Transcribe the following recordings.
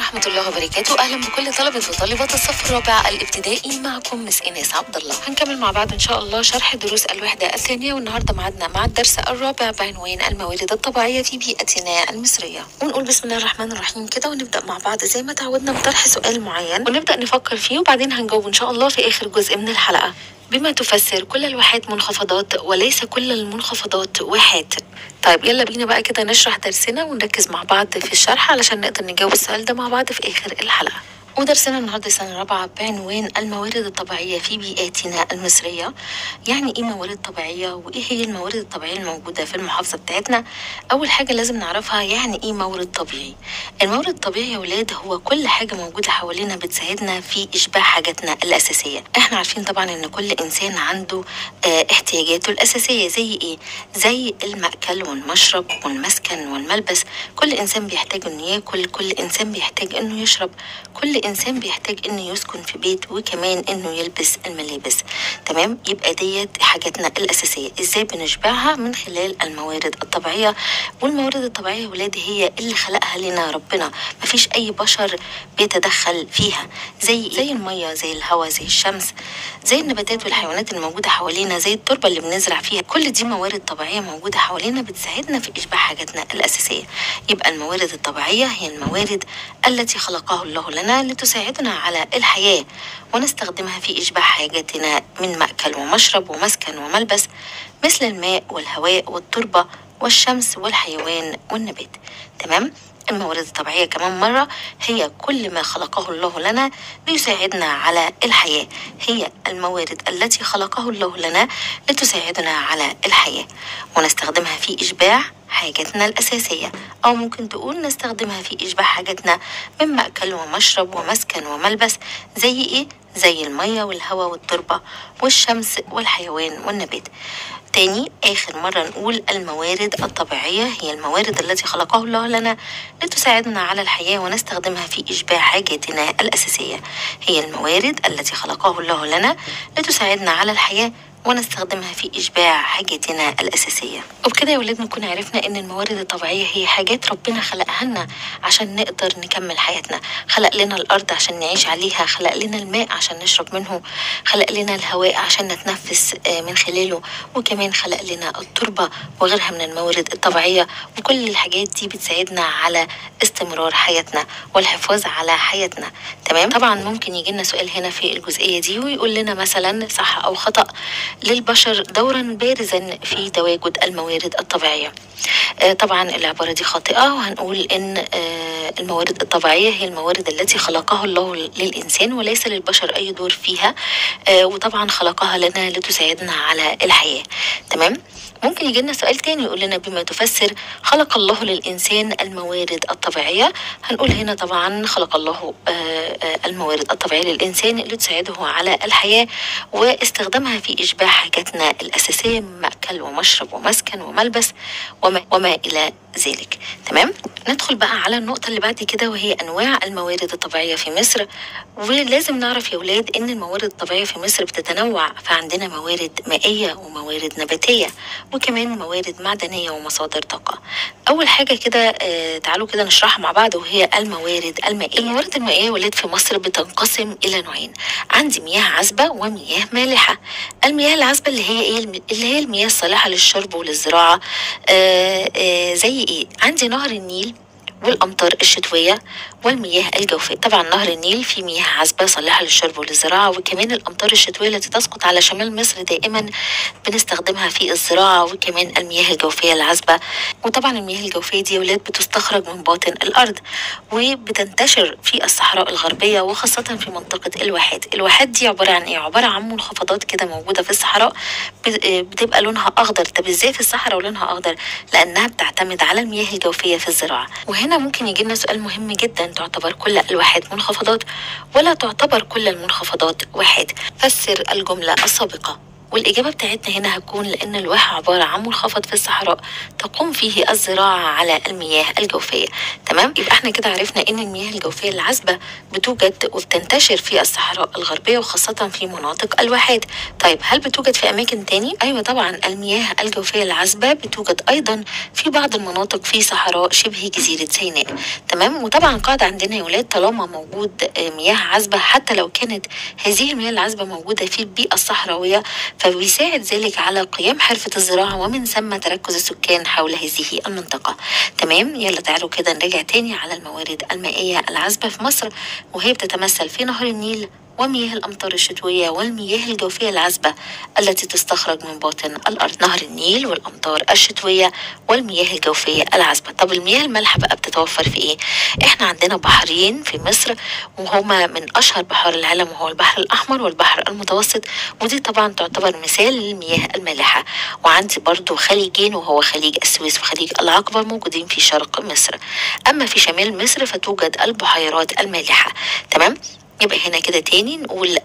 ورحمة الله وبركاته. أهلا بكل طلبة وطالبات الصف الرابع الابتدائي، معكم مس إيناس عبد الله. هنكمل مع بعض إن شاء الله شرح دروس الوحدة الثانية، والنهاردة معادنا مع الدرس الرابع بعنوان الموارد الطبيعية في بيئتنا المصرية. ونقول بسم الله الرحمن الرحيم كده، ونبدأ مع بعض زي ما تعودنا بطرح سؤال معين ونبدأ نفكر فيه، وبعدين هنجاوب إن شاء الله في آخر جزء من الحلقة. بما تفسر كل الواحات منخفضات وليس كل المنخفضات واحات. طيب يلا بينا بقى كده نشرح درسنا ونركز مع بعض في الشرح علشان نقدر نجاوب السؤال ده مع بعض في آخر الحلقة. ودرسنا النهارده سنة رابعة بعنوان الموارد الطبيعية في بيئاتنا المصرية. يعني ايه موارد طبيعية وايه هي الموارد الطبيعية الموجودة في المحافظة بتاعتنا؟ أول حاجة لازم نعرفها يعني ايه مورد طبيعي. المورد الطبيعي يا ولاد هو كل حاجة موجودة حوالينا بتساعدنا في إشباع حاجاتنا الأساسية. احنا عارفين طبعا ان كل إنسان عنده احتياجاته الأساسية. زي ايه؟ زي المأكل والمشرب والمسكن والملبس. كل إنسان بيحتاج انه ياكل، كل إنسان بيحتاج انه يشرب، كل إنسان بيحتاج إنه يسكن في بيت، وكمان إنه يلبس الملابس. تمام؟ يبقى ديت حاجاتنا الأساسية. إزاي بنشبعها؟ من خلال الموارد الطبيعية. والموارد الطبيعية ولاد هي اللي خلقها لنا ربنا، مفيش أي بشر بيتدخل فيها. زي المية، زي الهواء، زي الشمس، زي النباتات والحيوانات الموجودة حوالينا، زي التربة اللي بنزرع فيها. كل دي موارد طبيعية موجودة حوالينا بتساعدنا في إشباع حاجاتنا الأساسية. يبقى الموارد الطبيعية هي الموارد التي خلقها الله لنا لتساعدنا على الحياة، ونستخدمها في إشباع حاجاتنا من مأكل ومشرب ومسكن وملبس، مثل الماء والهواء والتربة والشمس والحيوان والنبات. تمام؟ الموارد الطبيعية كمان مرة هي كل ما خلقه الله لنا ليساعدنا على الحياة. هي الموارد التي خلقه الله لنا لتساعدنا على الحياة، ونستخدمها في إشباع حاجاتنا الأساسية، أو ممكن تقول نستخدمها في إشباع حاجاتنا من مأكل ومشرب ومسكن وملبس. زي إيه؟ زي المية والهواء والتربة والشمس والحيوان والنبات. تاني آخر مرة نقول الموارد الطبيعية هي الموارد التي خلقه الله لنا لتساعدنا على الحياة، ونستخدمها في إشباع حاجاتنا الأساسية. هي الموارد التي خلقه الله لنا لتساعدنا على الحياة، ونستخدمها في إشباع حاجاتنا الأساسية. وبكده يا ولاد نكون عرفنا إن الموارد الطبيعية هي حاجات ربنا خلقها لنا عشان نقدر نكمل حياتنا. خلق لنا الأرض عشان نعيش عليها، خلق لنا الماء عشان نشرب منه، خلق لنا الهواء عشان نتنفس من خلاله، وكمان خلق لنا التربة وغيرها من الموارد الطبيعية. وكل الحاجات دي بتساعدنا على استمرار حياتنا والحفاظ على حياتنا. تمام؟ طبعا ممكن يجي لنا سؤال هنا في الجزئية دي ويقول لنا مثلا صح أو خطأ للبشر دورا بارزا في تواجد الموارد الطبيعية. طبعا العبارة دي خاطئة، وهنقول إن الموارد الطبيعية هي الموارد التي خلقها الله للإنسان وليس للبشر أي دور فيها، وطبعا خلقها لنا لتساعدنا على الحياة. تمام؟ ممكن يجي لنا سؤال تاني يقول لنا بما تفسر خلق الله للإنسان الموارد الطبيعية. هنقول هنا طبعا خلق الله الموارد الطبيعية للإنسان لتساعده على الحياة واستخدامها في إشباع حاجاتنا الأساسية من مأكل ومشرب ومسكن وملبس وما إلى ذلك. تمام؟ ندخل بقى على النقطة اللي بعد كده، وهي أنواع الموارد الطبيعية في مصر. ولازم نعرف يا ولاد إن الموارد الطبيعية في مصر بتتنوع، فعندنا موارد مائية وموارد نباتية وكمان موارد معدنية ومصادر طاقة. أول حاجة كده تعالوا كده نشرحها مع بعض، وهي الموارد المائية. الموارد المائية يا ولاد في مصر بتنقسم إلى نوعين. عندي مياه عذبة ومياه مالحة. المياه العذبة اللي هي إيه؟ اللي هي المياه الصالحة للشرب وللزراعة. زي إيه؟ عندي نهر النيل والأمطار الشتوية والمياه الجوفية. طبعا نهر النيل فيه مياه عذبة صالحة للشرب والزراعة، وكمان الأمطار الشتوية التي تسقط على شمال مصر دائما بنستخدمها في الزراعة، وكمان المياه الجوفية العذبة. وطبعا المياه الجوفية دي يا ولاد بتستخرج من باطن الأرض وبتنتشر في الصحراء الغربية، وخاصة في منطقة الواحات. الواحات دي عبارة عن إيه؟ عبارة عن منخفضات كده موجودة في الصحراء بتبقى لونها أخضر. طب إزاي في الصحراء ولونها أخضر؟ لأنها بتعتمد على المياه الجوفية في الزراعة. وهنا ممكن يجي لنا سؤال مهم جدا، تعتبر كل الواحات منخفضات ولا تعتبر كل المنخفضات واحات؟ فسر الجملة السابقة. والإجابة بتاعتنا هنا هتكون لأن الواحة عبارة عن منخفض في الصحراء تقوم فيه الزراعة على المياه الجوفية. تمام، يبقى احنا كده عرفنا إن المياه الجوفية العذبة بتوجد وبتنتشر في الصحراء الغربية وخاصة في مناطق الواحات. طيب هل بتوجد في أماكن تاني؟ أيوة طبعا، المياه الجوفية العذبة بتوجد أيضا في بعض المناطق في صحراء شبه جزيرة سيناء. تمام، وطبعا قاعدة عندنا يا ولاد طالما موجود مياه عذبة، حتى لو كانت هذه المياه العذبة موجودة في البيئة الصحراوية، فبيساعد ذلك على قيام حرفة الزراعة ومن ثم تركز السكان حول هذه المنطقة. تمام، يلا تعالوا كده نراجع تاني على الموارد المائية العذبة في مصر، وهي بتتمثل في نهر النيل ومياه الأمطار الشتوية والمياه الجوفية العذبة التي تستخرج من باطن الأرض. نهر النيل والأمطار الشتوية والمياه الجوفية العذبة. طب المياه المالحة بقى بتتوفر في إيه؟ إحنا عندنا بحرين في مصر وهما من أشهر بحار العالم، وهو البحر الأحمر والبحر المتوسط، ودي طبعا تعتبر مثال للمياه المالحة. وعندي برضو خليجين، وهو خليج السويس وخليج العقبة، موجودين في شرق مصر. أما في شمال مصر فتوجد البحيرات المالحة. تمام، يبقى هنا كده تاني نقول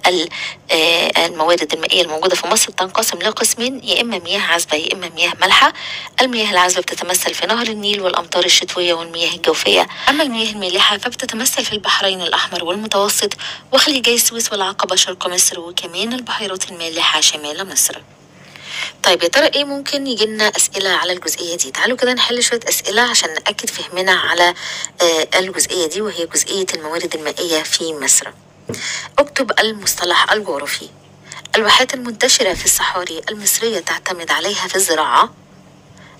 الموارد المائية الموجودة في مصر تنقسم لقسمين، يا إما مياه عذبة يا إما مياه مالحة. المياه العذبة بتتمثل في نهر النيل والأمطار الشتوية والمياه الجوفية. أما المياه المالحة فبتتمثل في البحرين الأحمر والمتوسط وخليجي السويس والعقبة شرق مصر، وكمان البحيرات المالحة شمال مصر. طيب يا ترى ايه ممكن يجي لنا اسئله على الجزئيه دي؟ تعالوا كده نحل شويه اسئله عشان ناكد فهمنا على الجزئيه دي، وهي جزئيه الموارد المائيه في مصر. اكتب المصطلح الجغرافي. الواحات المنتشره في الصحاري المصريه تعتمد عليها في الزراعه.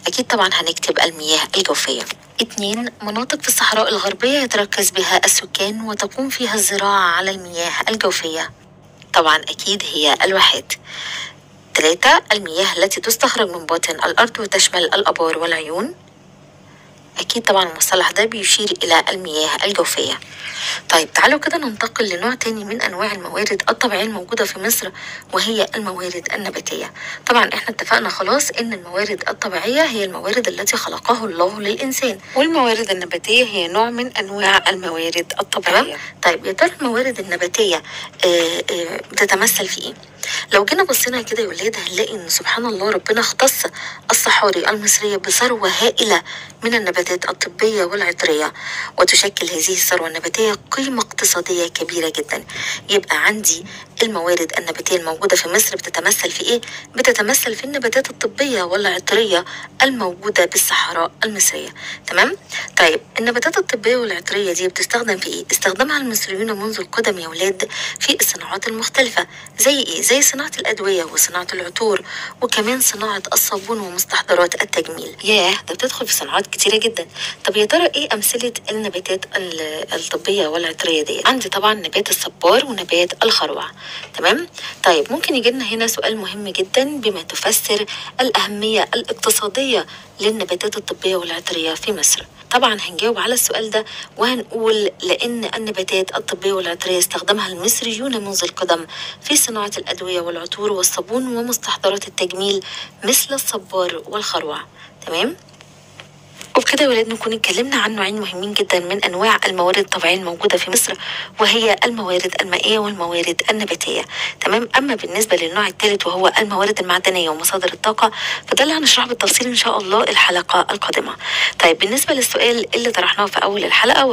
اكيد طبعا هنكتب المياه الجوفيه. 2. مناطق في الصحراء الغربيه يتركز بها السكان وتقوم فيها الزراعه على المياه الجوفيه. طبعا اكيد هي الواحات. 3. المياه التي تستخرج من باطن الأرض وتشمل الآبار والعيون. أكيد طبعا المصطلح ده بيشير إلى المياه الجوفية. طيب تعالوا كده ننتقل لنوع تاني من أنواع الموارد الطبيعية الموجودة في مصر، وهي الموارد النباتية. طبعا احنا اتفقنا خلاص إن الموارد الطبيعية هي الموارد التي خلقها الله للإنسان، والموارد النباتية هي نوع من أنواع الموارد الطبيعية. طيب يا ترى الموارد النباتية بتتمثل في إيه؟ لو جينا بصينا كده يا ولاد هنلاقي ان سبحان الله ربنا اختص الصحاري المصرية بثروة هائلة من النباتات الطبية والعطرية، وتشكل هذه الثروة النباتية قيمة اقتصادية كبيرة جدا. يبقى عندي الموارد النباتية الموجودة في مصر بتتمثل في ايه؟ بتتمثل في النباتات الطبية والعطرية الموجودة بالصحراء المصرية. تمام؟ طيب النباتات الطبية والعطرية دي بتستخدم في ايه؟ استخدمها المصريون منذ القدم يا ولاد في الصناعات المختلفة. زي ايه؟ زي صناعة الأدوية وصناعة العطور، وكمان صناعة الصابون ومستحضرات التجميل. ياه، ده بتدخل في صناعات كتيرة جدا. طب يا ترى ايه أمثلة النباتات الطبية والعطرية دي؟ عندي طبعا نبات الصبار ونبات الخروع. تمام؟ طيب ممكن يجي لنا هنا سؤال مهم جدا بما تفسر الأهمية الاقتصادية للنباتات الطبية والعطرية في مصر. طبعا هنجاوب على السؤال ده وهنقول لأن النباتات الطبية والعطرية استخدمها المصريون منذ القدم في صناعة الأدوية والعطور والصابون ومستحضرات التجميل مثل الصبار والخروع. تمام؟ وبكده يا ولاد نكون اتكلمنا عن نوعين مهمين جدا من انواع الموارد الطبيعيه الموجوده في مصر، وهي الموارد المائيه والموارد النباتيه. تمام، اما بالنسبه للنوع الثالث وهو الموارد المعدنيه ومصادر الطاقه فده اللي هنشرحه بالتفصيل ان شاء الله الحلقه القادمه. طيب بالنسبه للسؤال اللي طرحناه في اول الحلقه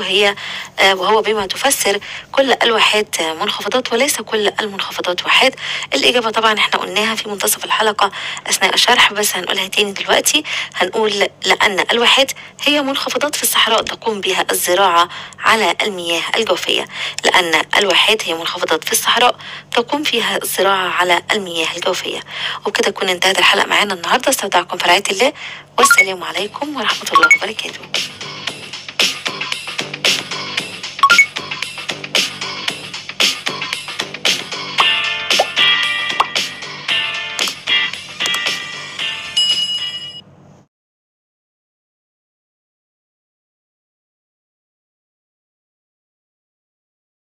وهو بما تفسر كل الواحات منخفضات وليس كل المنخفضات واحات، الاجابه طبعا احنا قلناها في منتصف الحلقه اثناء الشرح، بس هنقولها تاني دلوقتي. هنقول لان الواحات هي منخفضات في الصحراء تقوم بها الزراعة على المياه الجوفية، لأن الواحات هي منخفضات في الصحراء تقوم فيها الزراعة على المياه الجوفية. وبكده تكون انتهت الحلقة معانا النهاردة. استودعكم في رعاية الله، والسلام عليكم ورحمة الله وبركاته.